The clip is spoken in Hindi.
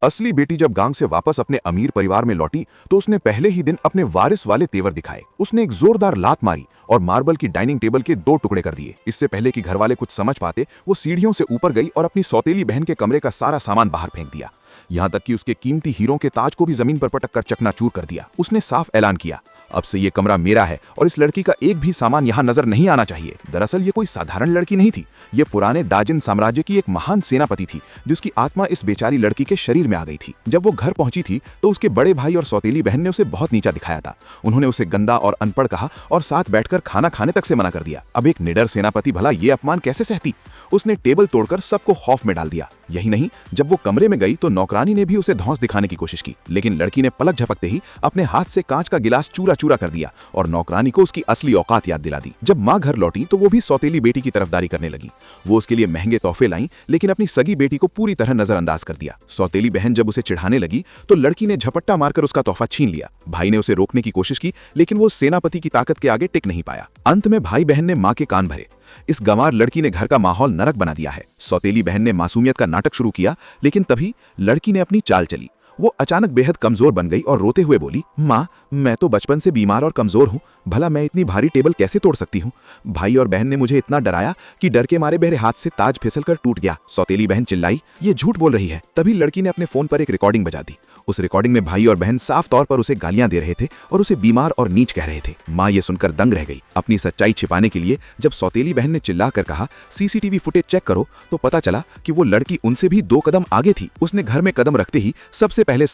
असली बेटी जब गांव से वापस अपने अमीर परिवार में लौटी तो उसने पहले ही दिन अपने वारिस वाले तेवर दिखाए। उसने एक जोरदार लात मारी और मार्बल की डाइनिंग टेबल के 2 टुकड़े कर दिए। इससे पहले कि घर वाले कुछ समझ पाते, वो सीढ़ियों से ऊपर गई और अपनी सौतेली बहन के कमरे का सारा सामान बाहर फेंक दिया, यहां तक कि उसके कीमती हीरों के ताज को भी जमीन पर पटक कर चकनाचूर कर दिया। उसने साफ ऐलान किया, अब से ये कमरा मेरा है और इस लड़की का एक भी सामान यहाँ नजर नहीं आना चाहिए। दरअसल ये कोई साधारण लड़की नहीं थी, ये पुराने दाजिन साम्राज्य की एक महान सेनापति थी, जिसकी आत्मा इस बेचारी लड़की के शरीर में आ गई थी। जब वो घर पहुंची थी तो उसके बड़े भाई और सौतेली बहन ने उसे बहुत नीचा दिखाया था। उन्होंने उसे गंदा और अनपढ़ कहा और साथ बैठकर खाना खाने तक से मना कर दिया। अब एक निडर सेनापति भला ये अपमान कैसे सहती? उसने टेबल तोड़कर सबको खौफ में डाल दिया। यही नहीं, जब वो कमरे में गई तो नौकरानी ने भी उसे धौंस दिखाने की कोशिश की, लेकिन लड़की ने पलक झपकते ही अपने हाथ से कांच का गिलास चूरा चूरा कर दिया और नौकरानी को उसकी असली औकात याद दिला दी। जब माँ घर लौटी तो वो भी सौतेली बेटी की तरफदारी करने लगी। वो उसके लिए महंगे तोहफे लाई, लेकिन अपनी सगी बेटी को पूरी तरह नजरअंदाज कर दिया। सौतेली बहन जब उसे चिढ़ाने लगी तो लड़की ने झपट्टा मारकर उसका तोहफा छीन लिया। भाई ने उसे रोकने की कोशिश की, लेकिन वो सेनापति की ताकत के आगे टिक नहीं पाया। अंत में भाई बहन ने माँ के कान भरे। इस गंवार लड़की ने घर का माहौल नरक बना दिया है। सौतेली बहन ने मासूमियत का नाटक शुरू किया, लेकिन तभी लड़की ने अपनी चाल चली। वो अचानक बेहद कमजोर बन गई और रोते हुए बोली, माँ, मैं तो बचपन से बीमार और कमजोर हूँ, भला मैं इतनी भारी टेबल कैसे तोड़ सकती हूँ? भाई और बहन ने मुझे इतना डराया कि डर के मारे मेरे हाथ से ताज फिसलकर टूट गया। सौतेली बहन चिल्लाई, ये झूठ बोल रही है। तभी लड़की ने अपने फोन पर एक रिकॉर्डिंग बजा दी। उस रिकॉर्डिंग में भाई और बहन साफ तौर पर उसे गालियां दे रहे थे और उसे बीमार और नीच कह रहे थे। माँ ये सुनकर दंग रह गई। अपनी सच्चाई छिपाने के लिए जब सौतेली बहन ने चिल्लाकर कहा, सीसीटीवी फुटेज चेक करो, तो पता चला कि वो लड़की उनसे भी 2 कदम आगे थी। उसने घर में कदम रखते ही सबसे पहले